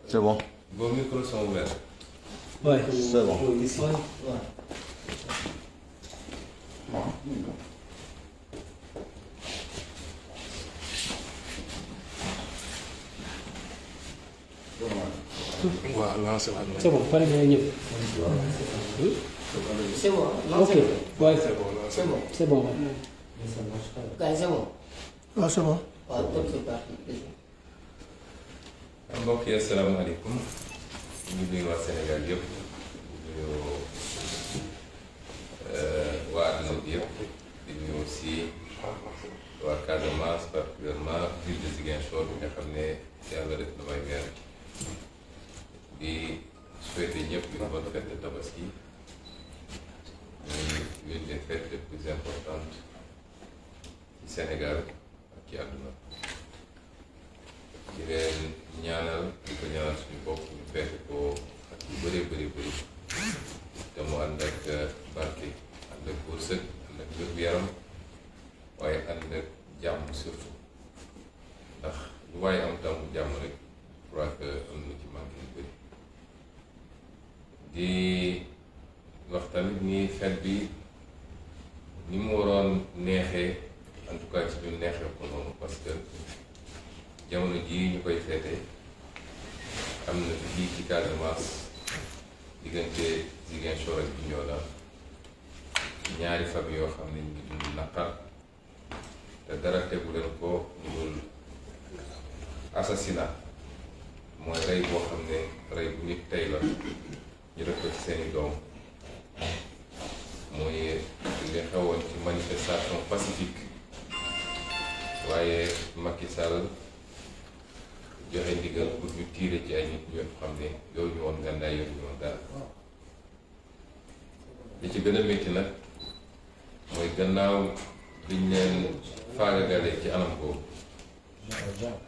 C'est bon. Vos micros sont ouverts. Ouais. C'est bon. Ici. Ouais. Voilà, c'est C'est bon, pare nga ñëpp. C'est bon. Ok. Ouais. C'est bon. C'est bon. Gars, c'est bon. waaw c'est bon. waaw donc c'est parti. mbokk yi asalaamaaleykum ñu nuyu waa Sénégal yëpp di nuyu waa àdduna bi yëpp di nuyu aussi waa Casamance particulièrement ville de Ziguinchor bi nga xam ne yàlla def na may weer di souhaiter ñëpp une bonne fête de Tabaski muy l'une des fêtes les plus importantes ci Sénégal ak ci àdduna di leen ñaanal di ko ñaanal suñu bopp ñu fekk ko ak yu bëree bëri te mu ànd ak barke ànd ak wërsëg ànd ak wér-gu-yaram waaye ànd ak jàmm surtout ndax lu waaye am tam jàmm rek je crois que am na ci manqué yu bëri di wax tamit ni fête bi ni mu waroon neexee en tout cas ci ñun neexee ko noonu parce que jamono jii ñu koy feete am na fii ci Casamance diggante Ziguinchor ak Bignona ñaari famille yoo xam ne ñu ngi dund naqar te dara tegu leen ko ñu dul assassinat mooy rey boo xam ne rey bu nit tey la ñu def ko ci seeni doom mooy li xewoon ci manifestation pacifique waaye Macky Sall joxe ndigal pour ñu tiire ci ay nit ñoo xam ne yow ñu woon ngàndaay yow ñu woon dara li ci gën a métti nag mooy gannaaw liñ leen faagagalee ci anam boobu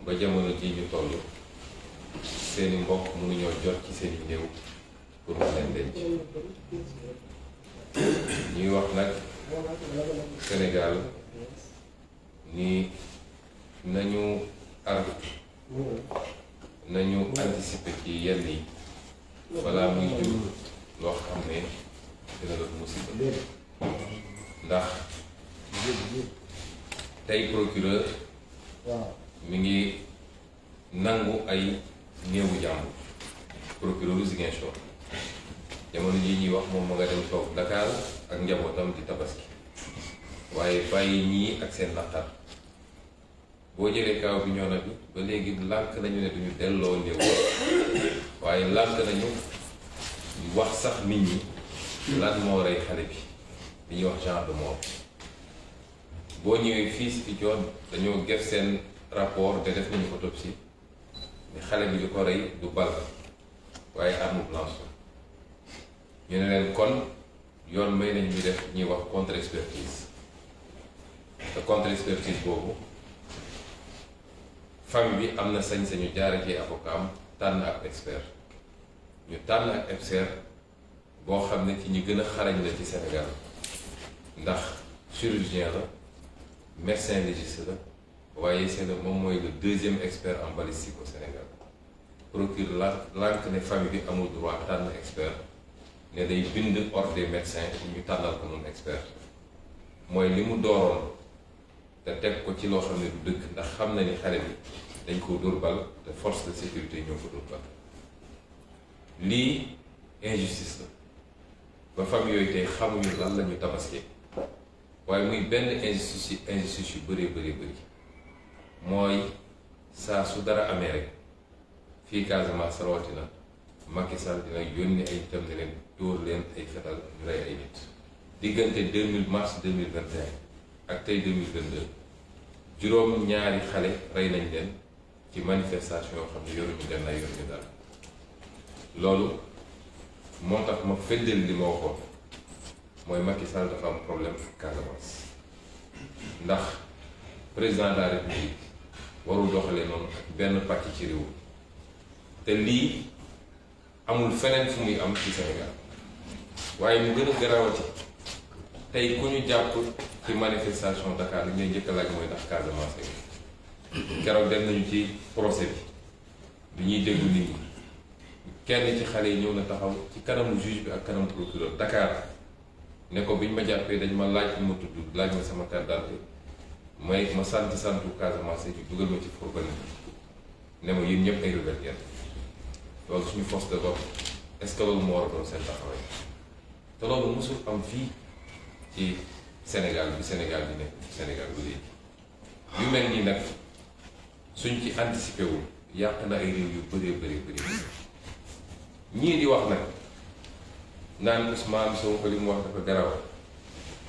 ba jamono ji ñu toll seeni mbokk mënuñoo jot ci seeni néew pour mu leen denc ñuy wax nag Sénégal ni nañu arbitre nañu anticiper ci yenn yi balaa muy jur loo xam ne dina doon musiba ndax tey procureur mi ngi nangu ay néewu jàmbur procureur Ziguinchor jamono jii ñuy wax moom ma nga dem toog Dakar ak njabootam di tabaski waaye bàyyi ñii ak seen naqar boo jëlee kaaw bi ñoona bi ba léegi lànk nañu ne duñu delloo néew waaye lànk nañu wax sax nit ñi lan moo rey xale bi li ñuy wax genre de mort boo ñëwee fii si fi joon dañoo def seen rapport te def nañu autopsie ni xale bi li ko rey du bal waaye arme blanche ñu ne leen kon yoon may nañ ñu def ñuy wax contre expertise te contre expertise boobu famille bi am na sañ-sañu jaare ci avocat am tànn ak expert ñu tànn ak expert boo xam ne ci ñi gën a xarañ la ci Sénégal ndax chirurgien la médecin légiste la waaye c'est le moom mooy le deuxième expert en balistique au Sénégal procureur lànk ne famille bi amul droit tànn expert ne day bind ordre des médecins pour ñu tànnal ko noonu expert mooy li mu dooroon te teg ko ci loo xam ne du dëgg ndax xam na ni xale bi dañ ko dóor bal te force de sécurité ñoo ko dóor bal lii injustice la ba famille yooyu tey xamuñu lan la ñu tabaskee waaye muy benn injustice yu bëree bëri mooy saa su dara amee rek fii Casamance rawatina Macky Sall dina yónni ay itam ne leen dóor leen ay fetal ñu rey ay nit diggante mars 2021 ak tey 2022 juróom ñaari xale rey nañ leen ci manifestation yoo xam ne yoruñu gannaay yoruñu dara loolu moo tax ma feddal li ma waxoon mooy Macky Sall dafa am problème ak Casamance ndax président de la République warul doxalee noonu ak benn pàcc ci réew te lii amul feneen fu muy am ci Sénégal waaye mu gën a garawati tey ku ñu jàpp ci manifestation Dakar li ñuy njëkk a laaj mooy ndax Casamance keroog dem nañu ci procès bi ñuy déglu nit ñi kenn ci xale yi ñëw na taxaw ci kanamu juge bi ak kanamu procureur Dakar ne ko biñ ma jàppee dañ ma laaj ma tudd laaj ma sama carte d'identité ma santu Casamance yi dugal ma ci fourgonne ne ma yéen ñëpp ay rebelle ngeen loolu suñu force de vote est-ce que loolu moo war a doon seen taxawaay te loolu mosul am fii ci Sénégal bi Sénégal di nekk ci Sénégal bu léegi yu mel nii nag suñ ci anticipé wul yàq na ay réew yu bëree bëri ñii di wax nag naan Ousmane Sonko li mu wax dafa garaw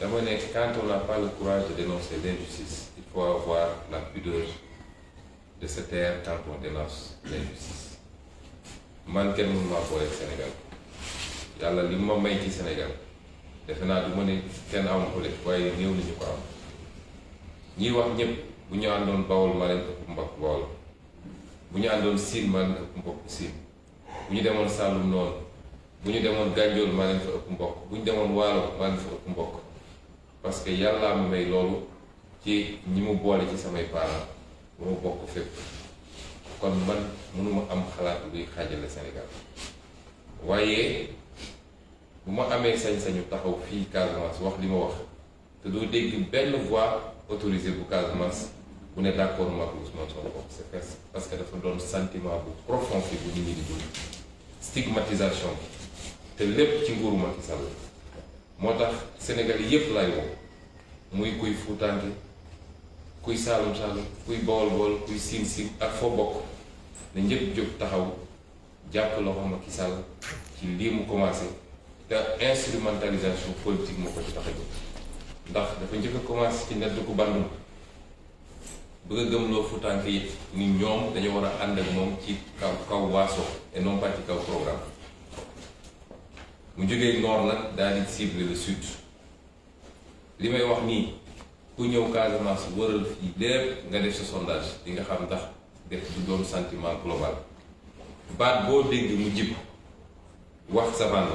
dama ne quand on n'a pas le courage de dénoncer l'injustice il faut avoir la pudeur de se taire quand on dénonce l'injustice man kenn mënu maa booleeg Sénégal yàlla li ma may ci Sénégal defe naa du ma ne kenn amu ko lekk waaye néew nañu ko am ñiy wax ñëpp bu ñu àndoon Bawol maa leen ëpp mbokk Bawol bu ñu àndoon Siin maa leen ëpp mbokk Siin bu ñu demoon Saalum noonu bu ñu demoon Gànjool maa leen fa ëpp mbokk bu ñu demoon Waalo maa leen fa ëpp mbokk parce que yàllaa ma may loolu ci ñi mu boole ci samay parents ba ma bokk fépp kon man mënuma am xalaat luy xaajale Sénégal waaye bu ma amee sañ-sañu taxaw fii Casamance wax li ma wax te doo dégg benn voix autorisée bu Casamance bu ne d'accord ma ak Ousmane Sonko c'est parce que dafa doon sentiment bu profond fi bu nit ñi di dund stigmatisation bi te lépp ci nguuru Macky Sall moo tax Sénégal yépp laay woo muy kuy Fuutaanke kuy Saalum Saalum kuy Bawol Bawol kuy Siin Siin ak foo bokk ne ñëpp jóg taxaw jàpp loxo Macky Sall ci lii mu commencé te instrumentalisation politique moo ko ci tax a jóg ndax dafa njëkk a commencé ci nedd ku bandum bëgg a gëmloo Fuutaanke yi ni ñoom dañu war a ànd ak moom ci kaw waaso et non pas ci kaw programme mu jógee nord nag daal di cibler le sud li may wax nii ku ñëw Casamance wëral fii lépp nga def sa sondage di nga xam ndax def du doon sentiment global baat boo dégg mu jib wax sa bànn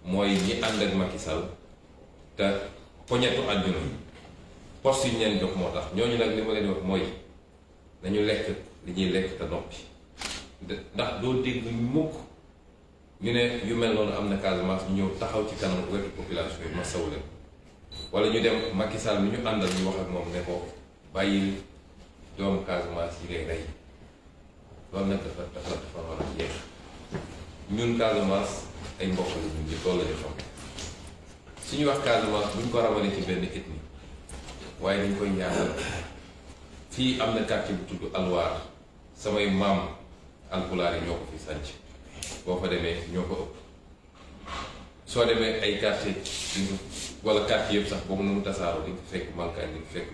mooy ñi ànd ak Macky Sall te poñetu àdduna poste yi ñu leen jox moo tax ñooñu nag li ma leen wax mooy nañu lekk li ñuy lekk te noppi ndax doo dégg mukk ñu ne yu mel noonu am na Casamance ñu ñëw taxaw ci kanam wetu population yi ma saw leen wala ñu dem Macky Sall mi ñu àndal ñu wax ak moom ne ko bàyyil doomu Casamance yi ngay rey loolu nag dafa war a jeex ñun Casamance ay mbokk la ñun ñëpp loolu la ñu xam suñu wax Casamance buñ ko ramalee ci benn ethnie waaye dañ koy yaatal fii am na quartier bu tudd Alwaar samay maam alpulaar yi ñoo ko fi sànc boo fa demee ñoo ko ëpp soo demee ay quartier wala quartier yëpp sax boobu nu mu tasaaroo di nga fekk Mankaan di nga fekk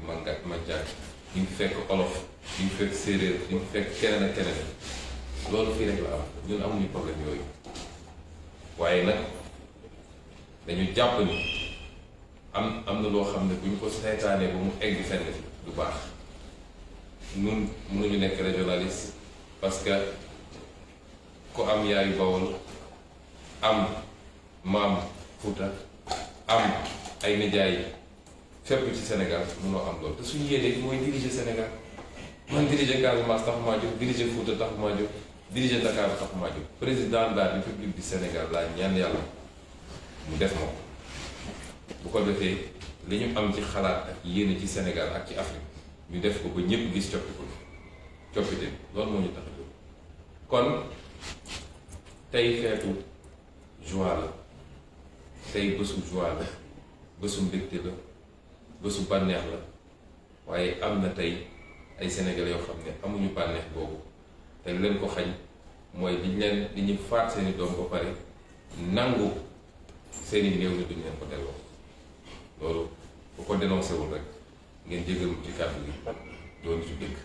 Manjaak di nga fekk olof di nga fekk séeréer di nga fekk keneen ak keneen loolu fii rek la am ñun amuñu problème yooyu waaye nag dañu jàpp ni am na loo xam ne bu ñu ko seetaanee ba mu egg fenn fi du baax ñun mënuñu nekk régionaliste parce que ku am yaayu Bawol am maam Fuuta am ay nijaay fépp ci Sénégal mënoo am loolu te suñu yéene mooy diriger Sénégal man diriger Casamance tax maa jóg diriger Fuuta tax maa jóg diriger Dakar tax maa jóg président de la République du Sénégal laa ñaan yàlla mu def ma ko bu ko defee li ñu am ci xalaat ak yéene ci Sénégal ak ci Afrique ñu def ko ba ñëpp gis coppite loolu moo ñu tax a jóg kon tey feetu joie la tey bésu joie la bésu mbégte la bésu bànneex la waaye am na tey ay Sénégalais yoo xam ne amuñu bànneex boobu te leen ko xañ mooy li ñu faat seeni doom ba pare nangu seeni néew ni duñ leen ko delloo loolu bu ko dénoncé wul rek ngeen jégal mu ci kàddu gi doon ci dëkk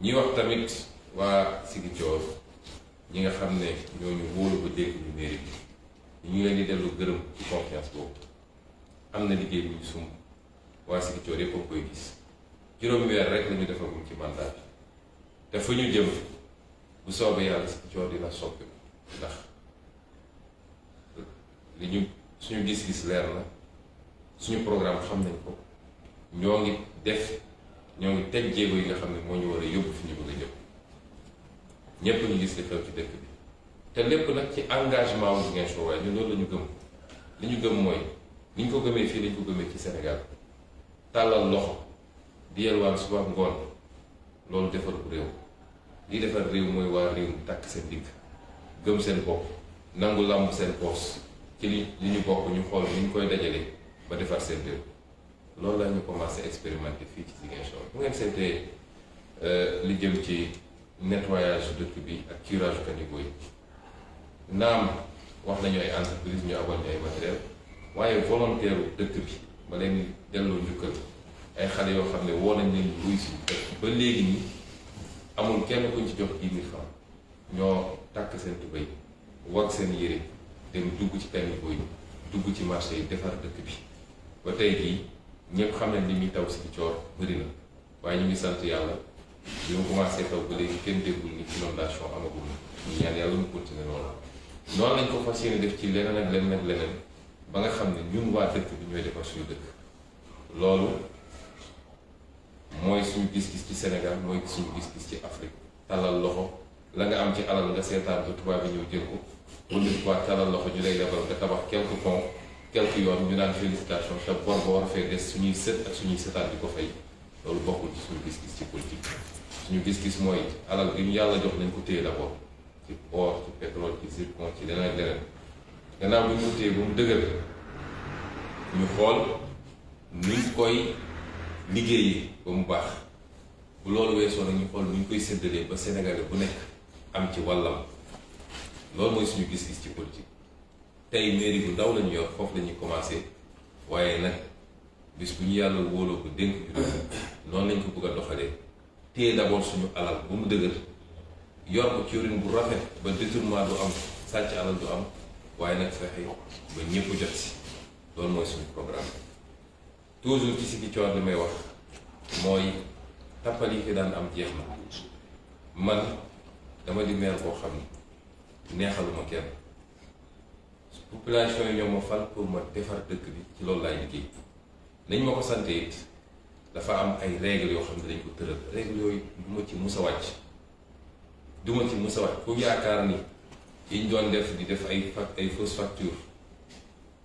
ñi wax tamit waa Ziguinchor ñi nga xam ne ñooñu wóolu ba dégg ñu mairie bi ñu leen di dellu gërëm ci confiance boobu am na liggéey bu ñu sumb waa Ziguinchor yëpp a koy gis juróomi weer rek la ñu defagum ci mandat bi te fu ñu jëm bu soobee yàlla Ziguinchor dina soppi ndax li ñu suñu gis-gis leer na suñu programme xam nañ ko ñoo ngi teg jéego yi nga xam ne moo ñu war a yóbbu fi ñu bëgg a jëm ñépp ñu gis li xew ci dëkk bi te lépp nag ci engagement wu Ziguinchor waaye ñun loolu la ñu gëm li ñu gëm mooy ni ñu ko gëmee fii la ñu ko gëmee ci Sénégal tàllal loxo di yelwaan suba ngoon loolu defar bu réew lii defar réew mooy waa réew mi takk seen digg gëm seen bopp nangu làmb seen poos ci li ñu bokk ñu xool ni ñu koy dajale ba defar seen réew loolu la ñu commencé expérimenter fii ci Ziguinchor bu ngeen seetee li jëm ci nettoyage dëkk bi ak curage caniveau yi naam wax nañu ay entreprise ñu abal ñu ay matériel waaye volontaire dëkk bi ba leen delloo njukkal ay xale yoo xam ne woo nañ leen buy si ba léegi nii amul kenn kuñ ci jox 10 000 francs ñoo takk seen tubéy wag seen yére dem dugg ci caniveau yi dugg ci marché yi defar dëkk bi ba tey jii ñëpp xam nañ li muy taw si coor bëri na waaye ñu ngi sant yàlla bi mu commencé taw ba léegi kenn déggul ni inondation amagul ñu ñaan yàlla mu continuer noonu lañ ko fas yéene def ci leneen ak leneen ak leneen ba nga xam ne ñun waa dëkk bi ñooy defar suñu dëkk loolu mooy suñu gis-gis ci Sénégal mooy suñu gis-gis ci Afrique tàllal loxo la nga am ci alal nga seetaan ba tubaab bi ñëw jël ko wala quoi tàllal loxo ñu lay lebal nga tabax quelques ponts quelques yoon ñu naan félicitation te bor ba war a fee des suñuy sët ak suñuy sëtaat di ko fay loolu bokkul ci suñu gis-gis ci politique suñu gis-gis mooy alal gi ñu yàlla jox nañ ko téye d'abord ci or ci pétrole ci zircon ci leneen ak leneen gannaaw bi ñu ko téye ba mu dëgër ñu xool nuñ koy liggéeyi ba mu baax bu loolu weesoo nag ñu xool nuñ koy séddalee ba Sénégalais bu nekk am ci wàllam loolu mooy suñu gis-gis ci politique tey mairie bu ndaw lañu yor foofu lañuy commencé waaye nag bis bu ñu yàlla wóoloo ko dénk bi noonu lañ ko bëgg a doxalee téye d'abord suñu alal bu mu dëgër yor ko ci yorin bu rafet ba détournement du am sàcc alal du am waaye nag fexe ba ñëpp jot si loolu mooy suñu programme toujours ci Ziguinchor li may wax mooy tappal yi fi daan am jeex na man dama di maire boo xam ne neexaluma kenn population yi ñoo ma fal pour ma defar dëkk bi ci loolu laay liggéey nañ ma ko sante it dafa am ay règles yoo xam ne dañ ko tëral règles yooyu du ma ci mus a wàcc du ma ci mus a wàcc ku yaakaar ni yiñ doon def di def ay fausse facture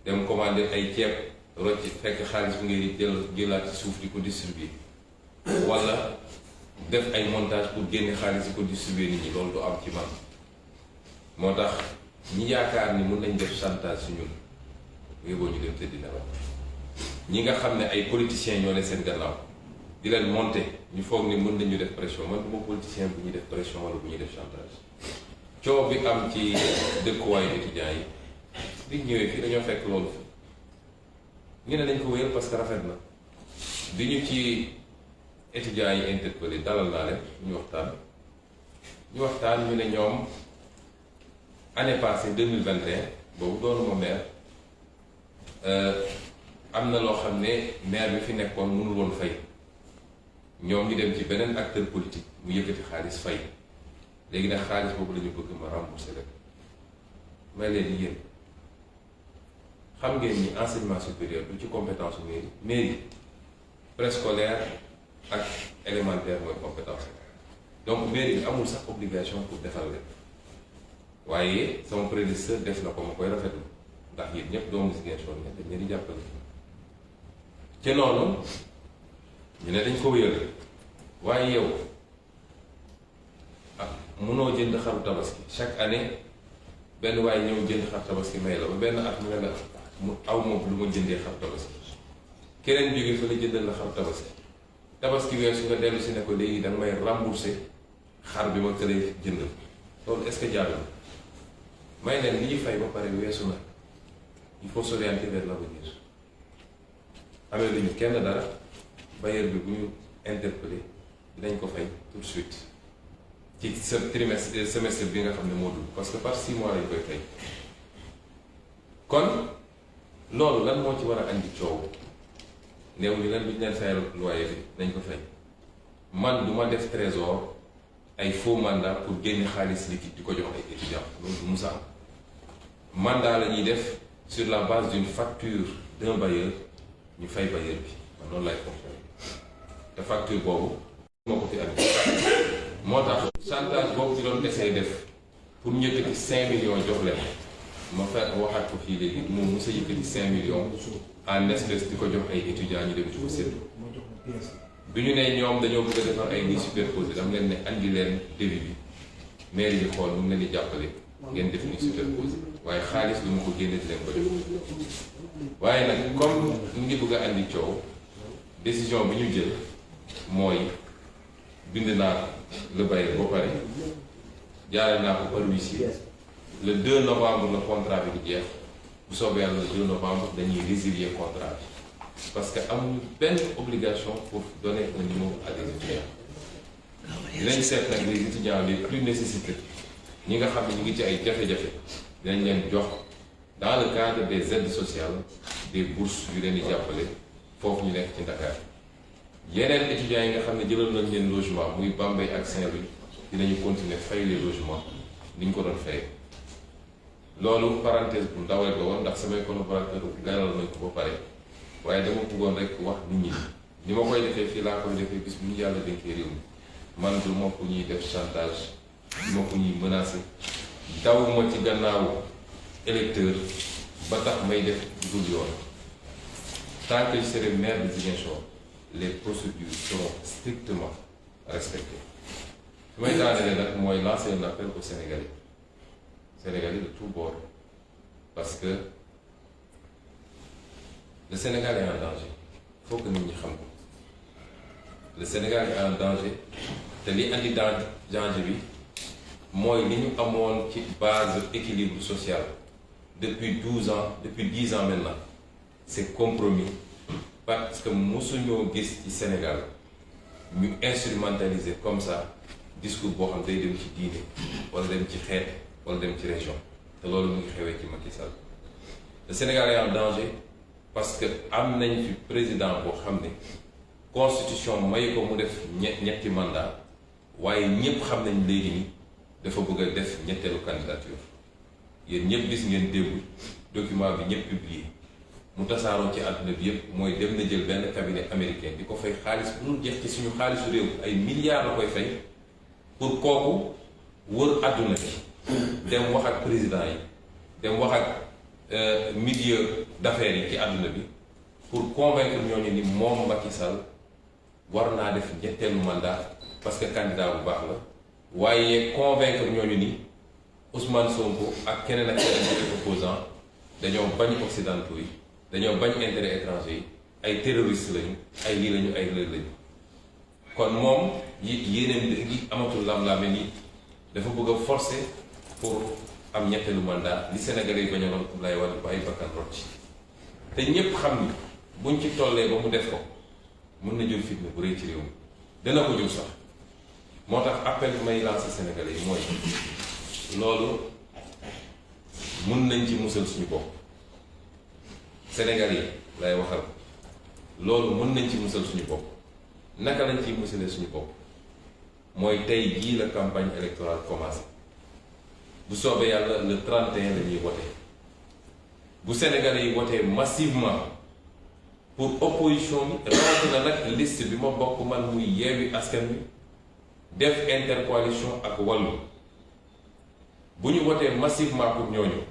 dem commander ay ceeb rocc fekk xaalis bu ngay jëlaat ci suuf di ko distribuer wala def ay montage pour génne xaalis di ko distribuer nit ñi loolu du am ci man moo tax ñi yaakaar ni mun nañ def chantage su ñun yóbboo ñu dem tëddi nelaw ñi nga xam ne ay politiciens ñoo ne seen gannaaw di leen monter ñu foog ni mën nañu def pression man du ma politicien bu ñuy def pression wala bu ñuy def chantage coow bi am ci dëkkuwaayu étudiants yi bi ñëwee fii dañoo fekk loolu ñu ne dañ ko wéyal parce que rafet na bi ñu ci étudiants yi interpellé dalal naa leen ñu waxtaan ñu ne ñoom année passée 2021 boobu doonuma maire am na loo xam ne maire bi fi nekkoon mënul woon fay ñoom ñu dem ci beneen acteur politique mu yëkkati xaalis fay léegi nag xaalis boobu la ñu bëgg ma rembourser rek may leen yéen xam ngeen ni enseignement supérieur du ci compétence mairie mairie préscolaire ak élémentaire mooy compétence donc mairie bi amul sax obligation pour defal leen waaye sama prédécesseur def na ko ma koy rafetlu ndax yéen ñëpp doomu Ziguinchor ne dañ leen di jàppale ci noonu ñu ne dañ ko wéyal waaye yow ah munoo jënd xaru tabaski chaque année benn waaye ñëw jënd xar tabaski may la ba benn at mu ne la mu aw moom lu ma jëndee xar tabaski keneen jógee fa la jëndal la xar tabaski weesu nga dellu si ne ko léegi danga may rembourser xar bi ma këlee jëndal loolu est-ce que jaadu may leen li ñuy fay ba pare weesu na il faut s'orienter vers l'avenir amee lu ñu kenn dara bailleur bi bu ñu interpellé dinañ ko fay tout de suite ci sa trimestre semestre bi nga xam ne moo dul parce que par 6 mois lañ koy fay kon loolu lan moo ci war a andi coow néew ñu leen bu ñu leen fayal loyer bi nañ ko fay man du ma def trésor ay faux mandat pour génne xaalis liquide di ko jox ay étudiants loolu du musa am mandat la ñuy def sur la base d'une facture d'un bailleur ñu fay bailleur bi man noonu lay fonctionner te facture boobu moo ko fi andi moo tax chantage boobu ci doon essayé def pour ñu yëkkati 5 millions jox leen ma fekk waxaat ko fii léegi moom mos a yëkkati 5 millions en espèce di ko jox ay étudiants ñu dem ci ko séddu bi ñu ne ñoom dañoo bëgg a defar ay nids superposés dama leen ne andi leen débit bi mairie bi xool nu mu leen di jàppale ngeen def nids superposés waaye xaalis lu mu ko génne di leen ko def waaye nag comme ñu ngi bëgg a andi coow décision bi ñu jël mooy bind naa le bailleur ba pare jaare naa ko par huissier le 2 novembre le contrat bi di jeex bu soobee yàlla le 2 novembre dañuy résilier contrat bi parce que amuñu benn obligation pour donner un numéro à des étudiants dinañ seet nag les étudiants les plus nécessités ñi nga xam ne ñu ngi ci ay jafe-jafe dinañ leen jox dans le cadre des aides sociales des bourses yu leen di jàppale foofu ñu nekk ci Dakar yeneen étudiants yi nga xam ne jëloon nañ leen logement muy Bambey ak Saint-Louis dinañu continuer fay les logements ni ñu ko doon fayee loolu parenthèse bu ndaw rek la woon ndax samay collaborateurs leeral nañ ko ba pare waaye dama bëggoon rek wax nit ñi ni ma koy defee fii laa koy defee bis bu ñu yàlla dénkee réew mi man du ma ko ñuy def chantage du ma ko ñuy menacer dawuma ci gannaawu électeur ba tax may def dul yoon tant que je serai maire de Ziguinchor les procédures seront strictement respectées fi may daanelee nag mooy lancer un appel aux Sénégalais de tous bords parce que le Sénégal est en danger il faut que nit ñi xam ko le Sénégal est en danger te li andi danger bi mooy li ñu amoon ci base équilibre social depuis 10 ans maintenant c'est compromis parce que mosuñoo gis ci Sénégal ñu instrumentaliser comme ça discours boo xam day dem ci diine wala dem ci xeet wala dem ci région te loolu mu ngi xewee ci Macky Sall le Sénégal est en danger parce que am nañ fi président boo xam ne constitution may ko mu def ñetti mandat waaye ñépp xam nañ léegi ni dafa bëgg a def ñetteelu candidature yéen ñépp gis ngeen déglu document bi ñépp publié mu tasaaroo ci àdduna bi yépp mooy dem na jël benn cabinet américain di ko fay xaalis bu dul jeex ci suñu xaalisu réew ay milliards la koy fay pour kooku wër àdduna bi dem wax ak président yi dem wax ak milieu d'affaires yi ci àdduna bi pour convaincre ñooñu ni moom Macky Sall war naa def ñetteelu mandat parce que candidat bu baax la waaye convaincre ñooñu ni Ousmane Sonko ak keneen ak keneen ci opposant dañoo bañ occidentaux yi dañoo bañ intérêt étranger yi ay terroristes lañu ay lii lañu ay lël lañu kon moom yéeneen gi amatul lam-laame ni dafa bëgg a forcer pour am ñetteelu mandat li Sénégalais yi bañaloon Abdoulaye Wade ba ay bakkan rot ci te ñépp xam ni buñ ci tollee ba mu def ko mën na jël fitna bu rëy ci réew mi dana ko jël sax moo tax appel bi may lancer Sénégalais yi mooy loolu mun nañ ci musal suñu bopp Sénégalais yi lay waxal loolu mën nañ ci musal suñu bopp naka lañ ciy musalee suñu bopp mooy tey jii la campagne électorale commencé bu soobee yàlla le 31 la ñuy wote bu Sénégalais yi wotee massivement pour opposition bi rawatina nag liste bi ma bokk man muy Yewwi Askan Wi def intercoalition ak Wallu bu ñu wotee massivement pour ñooñu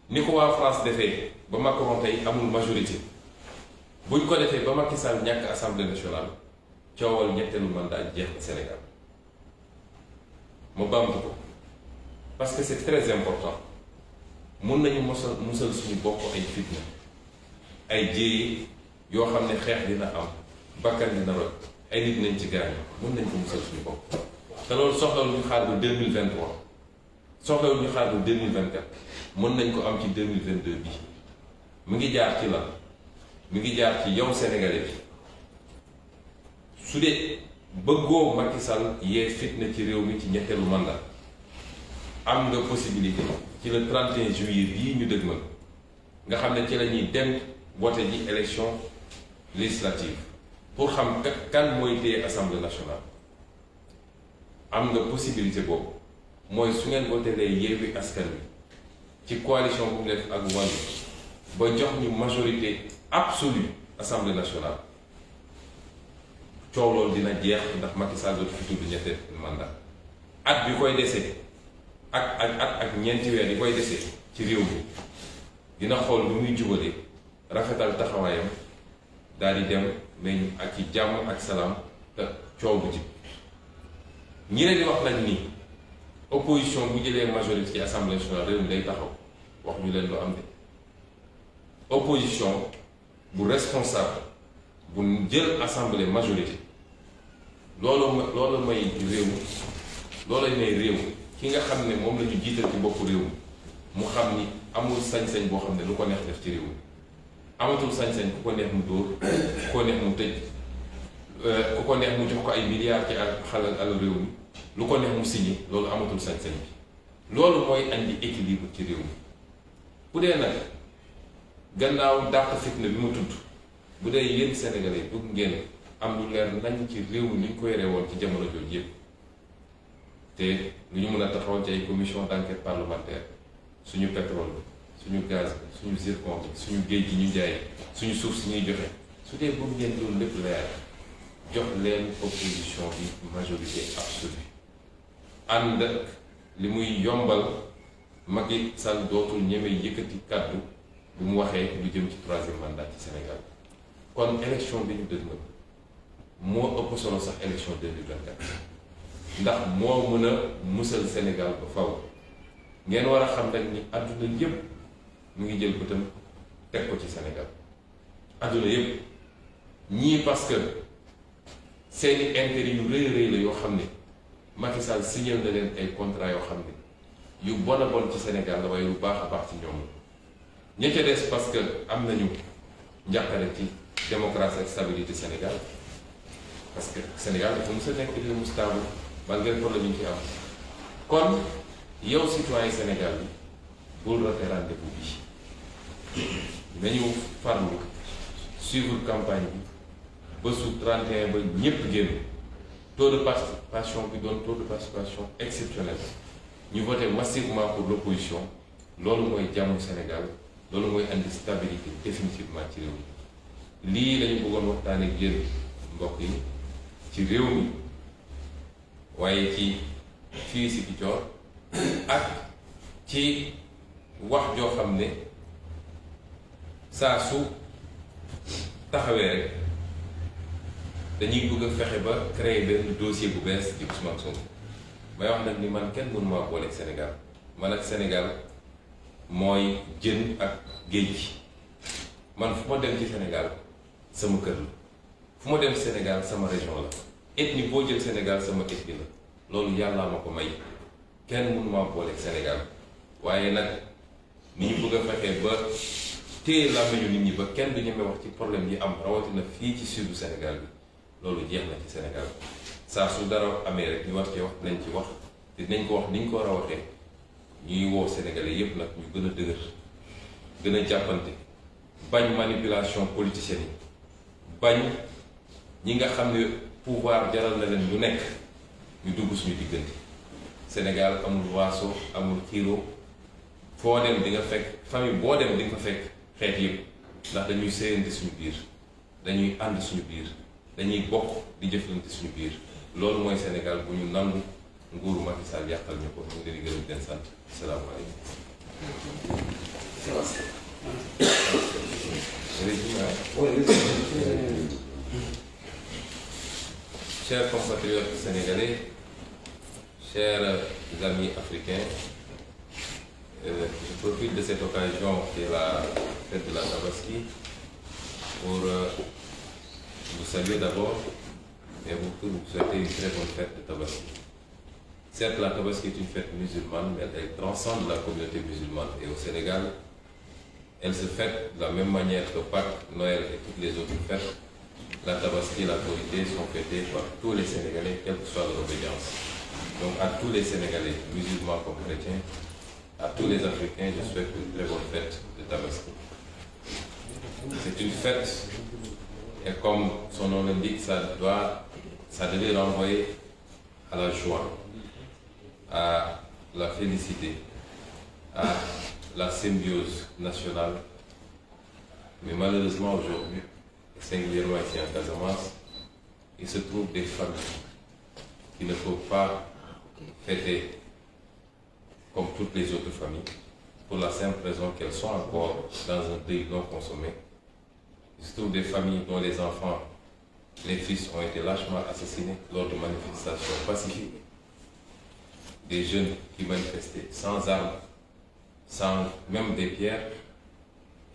ni ko waa France defee ba Macron tey amul majorité bu ñu ko defee ba Macky Sall ñàkk assemblée nationale coowal ñetteelu mandat jeex na Sénégal ma bamtu ko parce que c'est très important mun nañu musal suñu bopp ay fitna ay jéeye yoo xam ne xeex dina am bakkan dina rot ay nit nañ ci gaañu mun nañ ko musal suñu bopp te loolu soxlawul ñu xaar ba 2023 soxlawul ñu xaar ba 2024 mën nañ ko am ci 2022 bi mu ngi jaar ci la mu ngi jaar ci yow Sénégalais bi su dee bëggoo Macky Sall yee fitna ci réew mi ci ñetteelu mandat am nga possibilité ci le 31 juillet bii ñu dëgmal nga xam ne ci la ñuy dem vote ji élection législative pour xam kan mooy téye assemblée nationale am nga possibilité boobu mooy su ngeen votelee Yewwi Askan Wi ci coalition bu mu def ak Wallu ba jox ñu majorité absolue assemblée nationale coow loolu dina jeex ndax Macky Sall dootu fi tudd ñetteel mandat at bi koy desee ak ñeenti weer yi koy desee ci réew mi dina xool lu muy jubale rafetal taxawaayam daal di dem mais ak ci jàmm ak salaam te coow bu jib ñi ne di wax nag ni opposition bu jëlee majorité ci assemblée nationale réew mi day taxaw wax ñu leen lu am de opposition bu responsable bu jël assemblée majorité loolu may réew loolu may réew ki nga xam ne moom la ñu jiital ci boppu réew mu xam ni amul sañ-sañ boo xam ne lu ko neex def ci réew mi amatul sañ-sañ ku ko neex mu dóor ku ko neex mu tëj ku ko neex mu jox ko ay milliards ci xalal alal réew mi lu ko neex mu signé loolu amatul sañ-sañ bi loolu mooy andi équilibre ci réew mi bu dee nag gannaaw dàq fitna bi mu tudd bu dee yéen Sénégalais bëgg ngeen am lu leer nañ ci réew mi ni ñu ko yoree woon ci jamono jooju yëpp te lu ñu mën a taxaw ci ay commission d'enquête parlementaire suñu pétrole bi suñu gaz bi suñu zircon bi suñu géej gi ñu jaay suñu suuf si ñuy joxe su dee bëgg ngeen loolu lépp leer jox leen opposition bi majorité absolue ànd ak li muy yombal Macky Sall dootul ñeme yëkkati kàddu bu mu waxee lu jëm ci troisième mandat ci Sénégal kon élection bi ñu dëgmal moo ëpp solo sax élection 2024 ndax moo mën a musal Sénégal ba faw ngeen war a xam nag ni àdduna yépp mu ngi jël bëtam teg ko ci Sénégal àdduna yépp ñii parce que seeni intérêt yu rëy rëy la yoo xam ne Macky Sall signal na leen ay contrat yoo xam ne yu bon a bon ci Sénégal la waaye lu baax a baax ci ñoom ña ca des parce que am nañu njàqare ci démocratie ak stabilité Sénégal parce que Sénégal dafa mos a nekk réew mu stable malgré problème yi ñu ci am kon yow citoyen Sénégal bi bul raté rendez-vous bi nañu farlu suivre campagne bi ba su 31 ba ñépp génn taux de participation bi doon taux de participation exceptionnel ñu voté massivement pour l'opposition loolu mooy jàmm Sénégal loolu mooy andi stabilité définitivement ci réew mi lii lañu bëggoon waxtaane ak yéen mbokk yi ci réew mi waaye ci fii si Ziguinchor ak ci wax joo xam ne saa su taxawee rek dañuy bëgg a fexe ba créer benn dossier bu bees ci Ousmane Sonko may wax nag ni man kenn mënu maa booleeg Sénégal man ak Sénégal mooy jën ak géej gi man fu ma dem ci Sénégal sama kër la fu ma dem Sénégal sama région la ethnie boo jël Sénégal sama ethnie la loolu yàllaa ma ko may kenn mënu maa booleeg Sénégal waaye nag ni ñu bëgg a fexee ba téye làmmiñu nit ñi ba kenn du ñeme wax ci problème yi am rawatina fii ci sudu Sénégal bi loolu jeex na ci Sénégal saa su dara amee rek ñu war cee wax dinañ ci wax te dinañ ko wax ni ñu ko war a waxee ñuy woo Sénégalais yépp nag ñu gën a dëgër gën a jàppante bañ manipulation politicienne yi bañ ñi nga xam ne pouvoir jaral na leen lu nekk ñu dugg suñu diggante Sénégal amul waaso amul xiiro foo dem di nga fekk famille boo dem di nga fa fekk xeet yëpp ndax dañuy séyante suñu biir dañuy ànd suñu biir dañuy bokk di jëflante suñu biir loolu mooy Sénégal bu ñu nangu nguuru Macky Sall yàqal ñu ko ñu ngi leen di gërëm di leen sant salaamaaleykum. Chers compatriotes sénégalais, chers amis africains, je profite de cette occasion qui est la fête de la Tabaski pour vous saluer d'abord et vous souhaiter une très bonne fête de Tabaski. Certes, la Tabaski est une fête musulmane, mais elle transcende la communauté musulmane. Et au Sénégal, elle se fête de la même manière que Pâques, Noël et toutes les autres fêtes. La Tabaski et la Korité sont fêtées par tous les Sénégalais, quelle que soit leur obédience. Donc à tous les Sénégalais, musulmans comme chrétiens, à tous les Africains, je souhaite une très bonne fête de Tabaski. C'est une fête, et comme son nom l'indique, ça devait renvoyer à la joie, à la félicité, à la symbiose nationale. Mais malheureusement aujourd'hui, singulièrement ici en Casamance, il se trouve des familles qui ne peuvent pas fêter toutes les autres familles, pour la simple raison qu'elles sont encore dans un deuil non consommé. Il se trouve des familles dont les enfants, les fils ont été lâchement assassinés lors de manifestations pacifiques. Des jeunes qui manifestaient sans armes, sans même des pierres,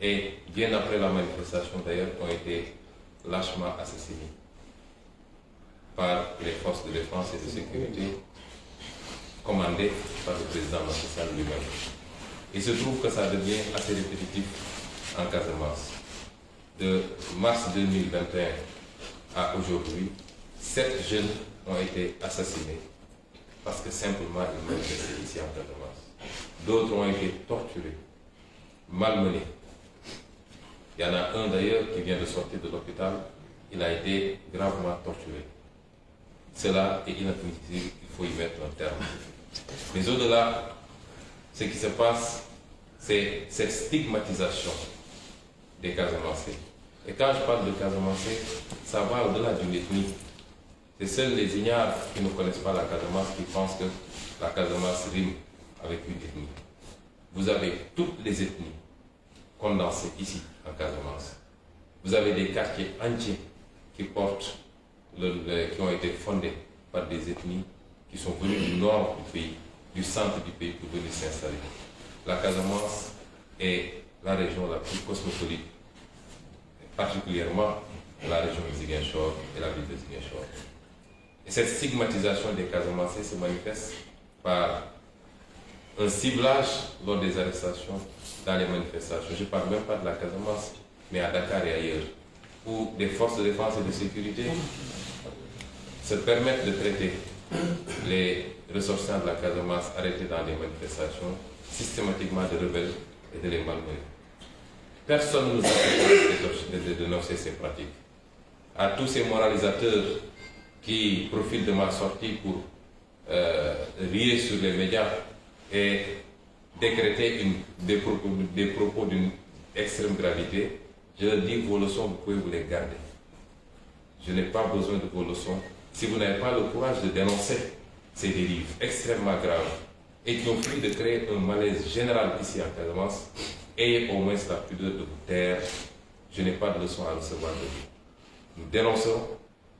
et bien après la manifestation d'ailleurs, ont été lâchement assassinés par les forces de défense et de sécurité commandées par le président Macky Sall lui-même. Il se trouve que ça devient assez répétitif en Casamance. De mars 2021 à aujourd'hui, 7 jeunes ont été assassinés parce que simplement ils manifestaient ici en Casamance. D'autres ont été torturés, malmenés. Il y en a un d'ailleurs qui vient de sortir de l'hôpital, il a été gravement torturé. Cela est inadmissible, il faut y mettre un terme. Mais au-delà, ce qui se passe, c'est cette stigmatisation des Casamancés. Et quand je parle de Casamancés, ça va au-delà d'une ethnie. C'est seuls les ignares qui ne connaissent pas la Casamance qui pensent que la Casamance rime avec une ethnie. Vous avez toutes les ethnies condensées ici en Casamance. Vous avez des quartiers entiers qui portent, qui ont été fondés par des ethnies qui sont venues du nord du pays, du centre du pays pour venir s'installer. La Casamance est la région la plus cosmopolite, particulièrement la région de Ziguinchor et la ville de Ziguinchor. Et cette stigmatisation des Casamancés se manifeste par un ciblage lors des arrestations dans les manifestations. Je ne parle même pas de la Casamance, mais à Dakar et ailleurs, où des forces de défense et de sécurité se permettent de traiter les ressortissants de la Casamance arrêtés dans les manifestations systématiquement de rebelles et de les malmener. Personne ne nous a de dénoncer ces pratiques. À tous ces moralisateurs qui profitent de ma sortie pour rier sur les médias et décréter des propos d'une extrême gravité, je leur dis, vos leçons, vous pouvez vous les garder. Je n'ai pas besoin de vos leçons si vous n'avez pas le courage de dénoncer ces dérives extrêmement graves et qui ont fini de créer un malaise général ici en Casamance. Ayez au moins la pudeur de vous taire. Je n'ai pas de leçons à recevoir de vous. Nous dénoncerons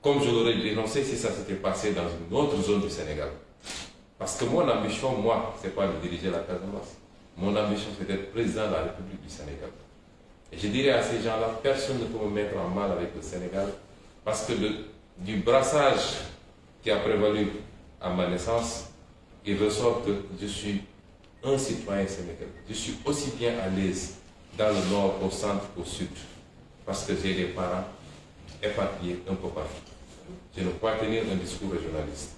comme je l'aurais dénoncé si ça s'était passé dans une autre zone du Sénégal. Parce que mon ambition, moi, ce n'est pas de diriger la Casamance. Mon ambition, c'est d'être président de la République du Sénégal. Et je dirais à ces gens-là, personne ne peut me mettre en mal avec le Sénégal, parce que du brassage qui a prévalu à ma naissance, il ressort que je suis un citoyen sénégalais. Je suis aussi bien à l'aise dans le nord, au centre, au sud, parce que j'ai des parents éparpillés un peu partout. Je ne peux pas tenir un discours régionaliste.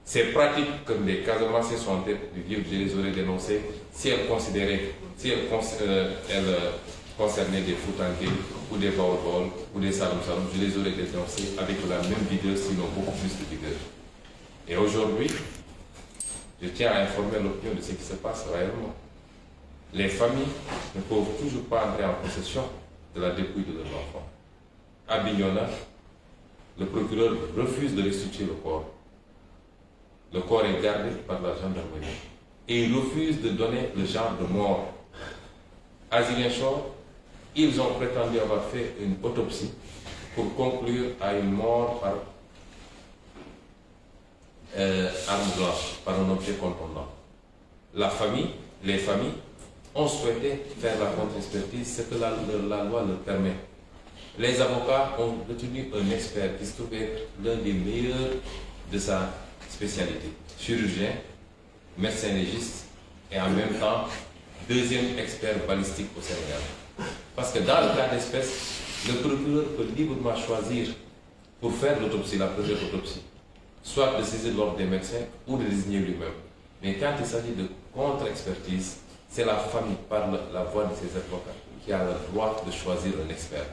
Ces pratiques que les Casamancés sont en tête du livre, je les aurais dénoncées si elles concernaient des Foutanké ou des Baol ou des Saloum Saloum, je les aurais dénoncées avec la même vigueur, sinon beaucoup plus de vigueur. Et aujourd'hui, je tiens à informer l'opinion de ce qui se passe réellement. Les familles ne peuvent toujours pas entrer en possession de la dépouille de leur enfant. À Bignona, le procureur refuse de restituer le corps. Le corps est gardé par la gendarmerie. Et il refuse de donner le genre de mort. À Ziguinchor, ils ont prétendu avoir fait une autopsie pour conclure à une mort par arme blanche, par un objet contondant. Les familles ont souhaité faire la contre-expertise, ce que la loi leur permet. Les avocats ont retenu un expert qui se trouvait l'un des meilleurs de sa spécialité, chirurgien, médecin légiste et en même temps deuxième expert balistique au Sénégal. Parce que dans le cas d'espèce, le procureur peut librement choisir pour faire l'autopsie, la première autopsie, soit de saisir l'ordre des médecins ou de désigner lui-même. Mais quand il s'agit de contre-expertise, c'est la famille, par la voix de ses avocats, qui a le droit de choisir un expert.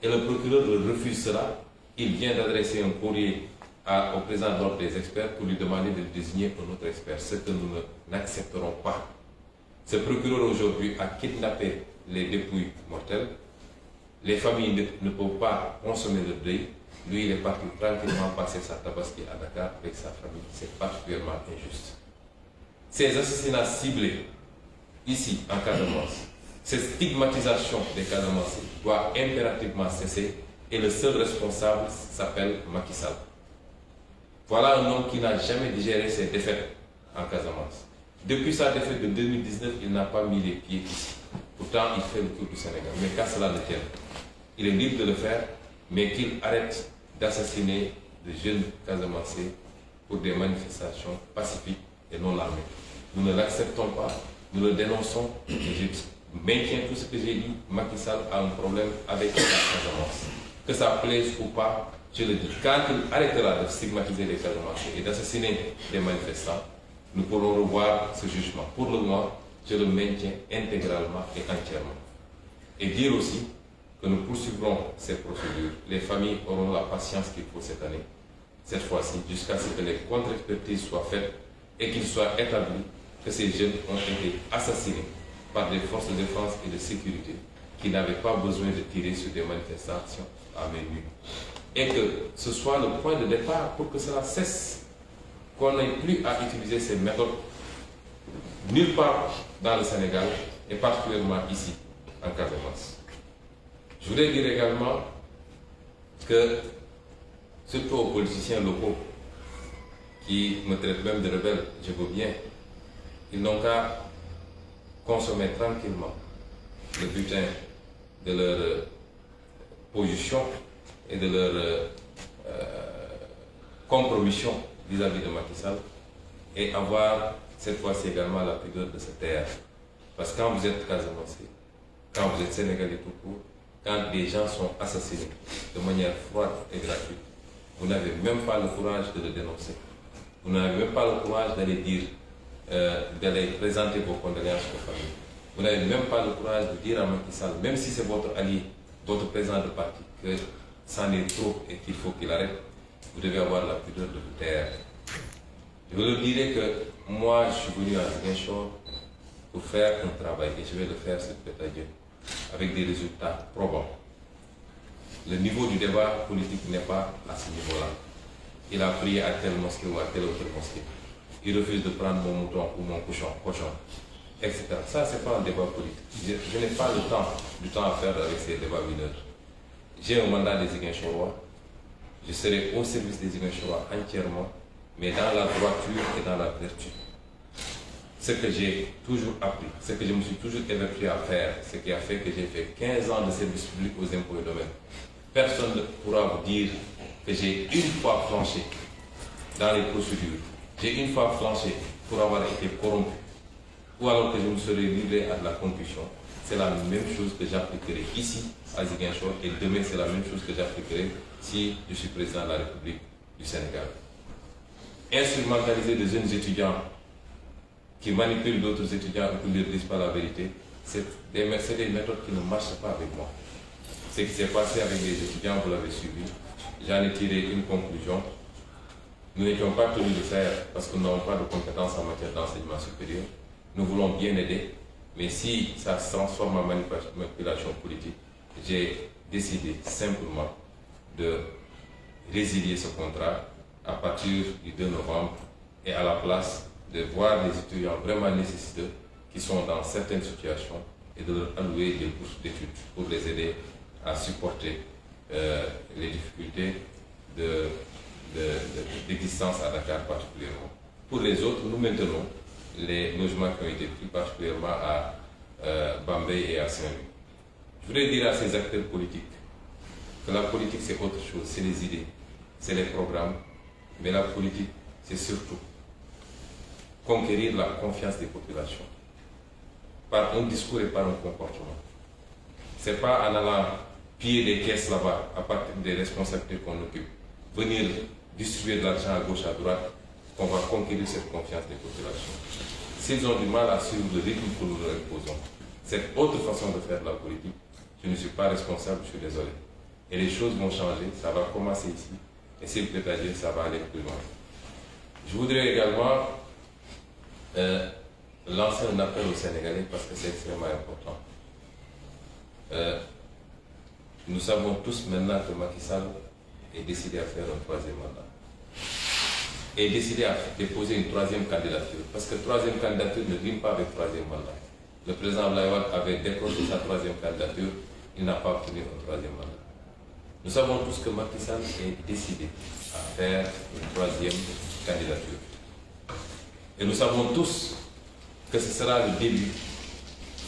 Et le procureur refuse cela. Il vient d'adresser un courrier au président de l'ordre des experts pour lui demander de désigner un autre expert, ce que nous n'accepterons pas. Ce procureur aujourd'hui a kidnappé les dépouilles mortelles. Les familles ne peuvent pas consommer le deuil. Lui, il est parti tranquillement passer sa tabaski à Dakar avec sa famille. C'est particulièrement injuste. Ces assassinats ciblés, ici, en Casamance, cette stigmatisation des Casamancés doit impérativement cesser et le seul responsable s'appelle Macky Sall. Voilà un homme qui n'a jamais digéré ses défaites en Casamance. Depuis sa défaite de 2019, il n'a pas mis les pieds ici. Pourtant, il fait le tour du Sénégal. Mais qu'à cela ne tienne, il est libre de le faire, mais qu'il arrête d'assassiner de jeunes Casamancés pour des manifestations pacifiques et non armées. Nous ne l'acceptons pas, nous le dénonçons, et je maintiens tout ce que j'ai dit. Macky Sall a un problème avec la Casamance. Que ça plaise ou pas, je le dis. Quand il arrêtera de stigmatiser les Casamancés et d'assassiner des manifestants, nous pourrons revoir ce jugement. Pour le moment, je le maintiens intégralement et entièrement. Et dire aussi que nous poursuivrons ces procédures. Les familles auront la patience qu'il faut cette fois-ci, jusqu'à ce que les contre-expertises soient faites et qu'il soit établi que ces jeunes ont été assassinés par des forces de défense et de sécurité qui n'avaient pas besoin de tirer sur des manifestations à main nue. Et que ce soit le point de départ pour que cela cesse, qu'on n'ait plus à utiliser ces méthodes nulle part dans le Sénégal et particulièrement ici, en Casamance. Je voudrais dire également que, surtout aux politiciens locaux qui me traitent même de rebelle, je veux bien, ils n'ont qu'à consommer tranquillement le butin de leur position et de leur compromission vis-à-vis de Macky Sall et avoir cette fois-ci également la pudeur de se taire. Parce que quand vous êtes Casamancé, quand vous êtes Sénégalais tout court, quand des gens sont assassinés de manière froide et gratuite, vous n'avez même pas le courage de le dénoncer. Vous n'avez même pas le courage d'aller dire, d'aller présenter vos condoléances aux familles. Vous n'avez même pas le courage de dire à Macky Sall, même si c'est votre allié, votre président de parti, que c'en est trop et qu'il faut qu'il arrête, vous devez avoir la pudeur de vous taire. Je vous le dirai que moi, je suis venu à Ziguinchor pour faire un travail et je vais le faire, s'il plaît à Dieu, avec des résultats probants. Le niveau du débat politique n'est pas à ce niveau-là. Il a prié à telle mosquée ou à telle autre mosquée. Il refuse de prendre mon mouton ou mon cochon, etc. Ça, ce n'est pas un débat politique. Je n'ai pas du temps à faire avec ces débats mineurs. J'ai un mandat des Ziguinchorois. Je serai au service des Ziguinchorois entièrement, mais dans la droiture et dans la vertu. Ce que j'ai toujours appris, ce que je me suis toujours évertué à faire, ce qui a fait que j'ai fait 15 ans de service public aux impôts et domaines. Personne ne pourra vous dire que j'ai une fois flanché dans les procédures. J'ai une fois flanché pour avoir été corrompu, ou alors que je me serais livré à de la concussion. C'est la même chose que j'appliquerai ici, à Ziguinchor, et demain c'est la même chose que j'appliquerai si je suis président de la République du Sénégal. Instrumentaliser des jeunes étudiants qui manipulent d'autres étudiants et qui ne leur disent pas la vérité, c'est des méthodes qui ne marchent pas avec moi. Ce qui s'est passé avec les étudiants, vous l'avez suivi, j'en ai tiré une conclusion. Nous n'étions pas tenus de faire parce que nous n'avons pas de compétences en matière d'enseignement supérieur. Nous voulons bien aider, mais si ça se transforme en manipulation politique, j'ai décidé simplement de résilier ce contrat à partir du 2 novembre et à la place de voir les étudiants vraiment nécessiteux qui sont dans certaines situations et de leur allouer des bourses d'études pour les aider à supporter les difficultés d'existence à Dakar particulièrement. Pour les autres, nous maintenons les logements qui ont été pris particulièrement à Bambey et à Saint-Louis. Je voudrais dire à ces acteurs politiques que la politique c'est autre chose, c'est les idées, c'est les programmes, mais la politique c'est surtout conquérir la confiance des populations par un discours et par un comportement. Ce n'est pas en allant piller des caisses là-bas à partir des responsabilités qu'on occupe, venir distribuer de l'argent à gauche, à droite, qu'on va conquérir cette confiance des populations. S'ils ont du mal à suivre le rythme que nous leur imposons, cette autre façon de faire de la politique, je ne suis pas responsable, je suis désolé. Et les choses vont changer, ça va commencer ici, et s'il plaît à Dieu, ça va aller plus loin. Je voudrais également lancer un appel aux Sénégalais parce que c'est extrêmement important. Nous savons tous maintenant que Macky Sall est décidé à faire un troisième mandat. ait décidé à déposer une troisième candidature. Parce que troisième candidature ne rime pas avec troisième mandat. Le président Abdoulaye Wade avait décroché sa troisième candidature, il n'a pas obtenu un troisième mandat. Nous savons tous que Macky Sall est décidé à faire une troisième candidature. Et nous savons tous que ce sera le début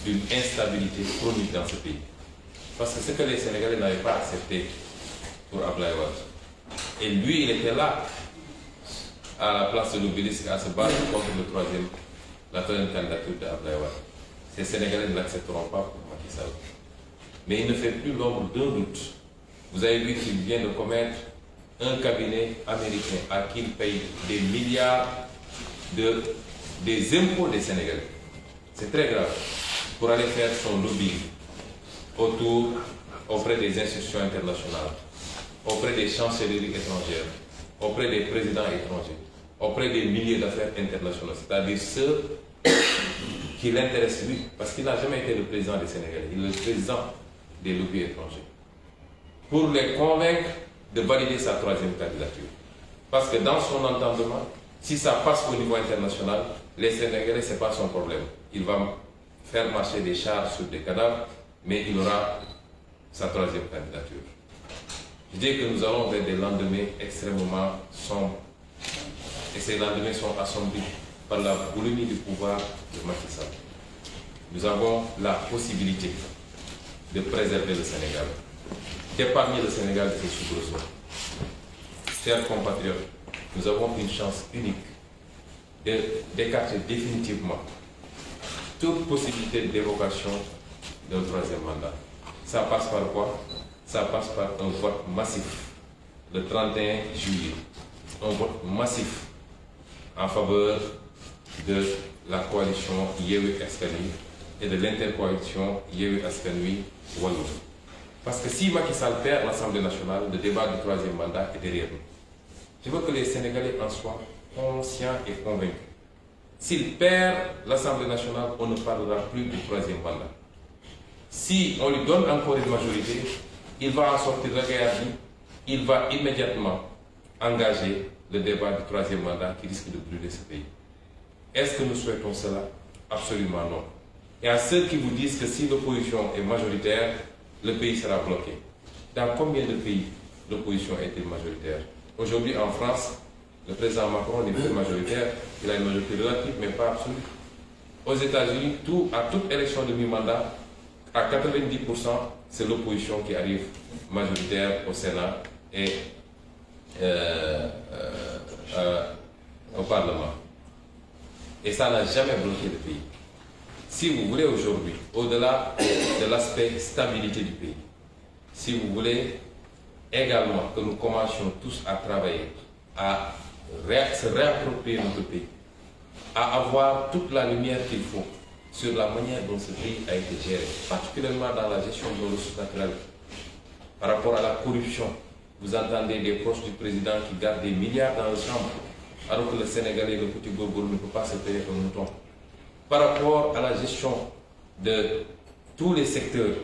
d'une instabilité chronique dans ce pays. Parce que ce que les Sénégalais n'avaient pas accepté pour Abdoulaye Wade. Et lui, il était là, à la place de l'Obélisque, à se battre contre la troisième candidature d'Abdoulaye Wade. Ces Sénégalais ne l'accepteront pas pour Macky Sall. Mais il ne fait plus l'ombre d'un doute. Vous avez vu qu'il vient de commettre un cabinet américain à qui il paye des milliards des impôts des Sénégalais. C'est très grave. Pour aller faire son lobbying auprès des institutions internationales, auprès des chancelleries étrangères, auprès des présidents étrangers, auprès des milliers d'affaires internationaux, c'est-à-dire ceux qui l'intéressent lui, parce qu'il n'a jamais été le président des Sénégalais, il est le président des lobbies étrangers, pour les convaincre de valider sa troisième candidature. Parce que dans son entendement, si ça passe au niveau international, les Sénégalais, ce n'est pas son problème. Il va faire marcher des chars sur des cadavres, mais il aura sa troisième candidature. Je dis que nous allons vers des lendemains extrêmement sombres. Et ces lendemains sont assombris par la boulimie du pouvoir de Macky Sall. Nous avons la possibilité de préserver le Sénégal, d'épargner le Sénégal de ses soubresauts. Chers compatriotes, nous avons une chance unique d'écarter définitivement toute possibilité d'évocation d'un troisième mandat. Ça passe par quoi? Ça passe par un vote massif le 31 juillet. Un vote massif en faveur de la coalition Yewwi Askan Wi et de l'intercoalition Yewwi Askan Wi Wallu. Parce que si Macky Sall perd l'Assemblée nationale, le débat du troisième mandat est derrière nous. Je veux que les Sénégalais en soient conscients et convaincus. S'il perd l'Assemblée nationale, on ne parlera plus du troisième mandat. Si on lui donne encore une majorité, il va en sortir regardé, il va immédiatement engager le débat du troisième mandat qui risque de brûler ce pays. Est-ce que nous souhaitons cela? Absolument non. Et à ceux qui vous disent que si l'opposition est majoritaire, le pays sera bloqué. Dans combien de pays l'opposition est majoritaire? Aujourd'hui en France, le président Macron n'est plus majoritaire, il a une majorité relative mais pas absolue. Aux États-Unis, à toute élection de mi-mandat, à 90%, c'est l'opposition qui arrive majoritaire au Sénat et au Parlement. Et ça n'a jamais bloqué le pays. Si vous voulez aujourd'hui, au-delà de l'aspect stabilité du pays, si vous voulez également que nous commencions tous à travailler, à se réapproprier notre pays, à avoir toute la lumière qu'il faut sur la manière dont ce pays a été géré, particulièrement dans la gestion de ressources naturelles. Par rapport à la corruption, vous entendez des proches du président qui gardent des milliards dans le chambre, alors que le Sénégalais, le petit Gogol, ne peut pas se payer un mouton. Par rapport à la gestion de tous les secteurs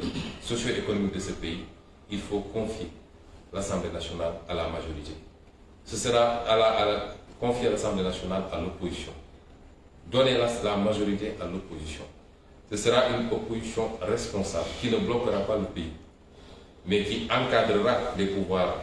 socio-économiques de ce pays, il faut confier l'Assemblée nationale à la majorité. Ce sera confier l'Assemblée nationale à l'opposition. Donner la majorité à l'opposition. Ce sera une opposition responsable qui ne bloquera pas le pays, mais qui encadrera les pouvoirs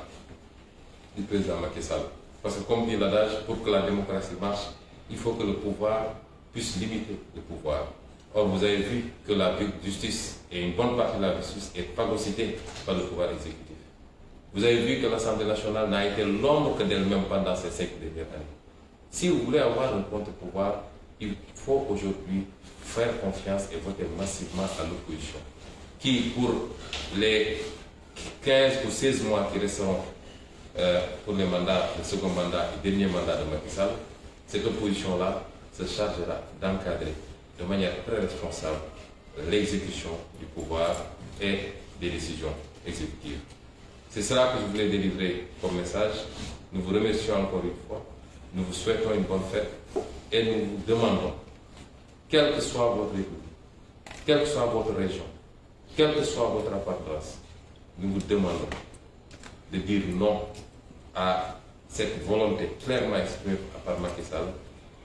du président Macky Sall. Parce que comme dit l'adage, pour que la démocratie marche, il faut que le pouvoir puisse limiter le pouvoir. Or, vous avez vu que la justice, et une bonne partie de la justice, est phagocytée par le pouvoir exécutif. Vous avez vu que l'Assemblée nationale n'a été l'ombre que d'elle-même pendant ces 5 dernières années. Si vous voulez avoir un contre-pouvoir, il faut aujourd'hui faire confiance et voter massivement à l'opposition, qui, pour les 15 ou 16 mois qui resteront pour les mandats, le second mandat et dernier mandat de Macky Sall, cette opposition-là se chargera d'encadrer de manière très responsable l'exécution du pouvoir et des décisions exécutives. C'est cela que je voulais délivrer comme message. Nous vous remercions encore une fois. Nous vous souhaitons une bonne fête et nous vous demandons, quelle que soit votre république, quelle que soit votre région, quelle que soit votre appartenance, nous vous demandons de dire non à cette volonté clairement exprimée par Macky Sall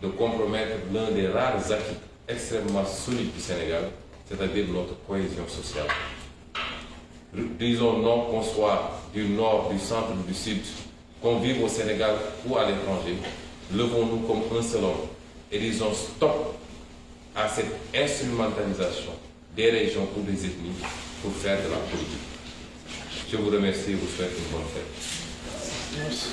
de compromettre l'un des rares acquis extrêmement solides du Sénégal, c'est-à-dire notre cohésion sociale. Disons non qu'on soit du nord, du centre, du sud, qu'on vive au Sénégal ou à l'étranger, levons-nous comme un seul homme et disons stop à cette instrumentalisation des régions ou des ethnies pour faire de la politique. Je vous remercie et vous souhaite une bonne fête. Merci.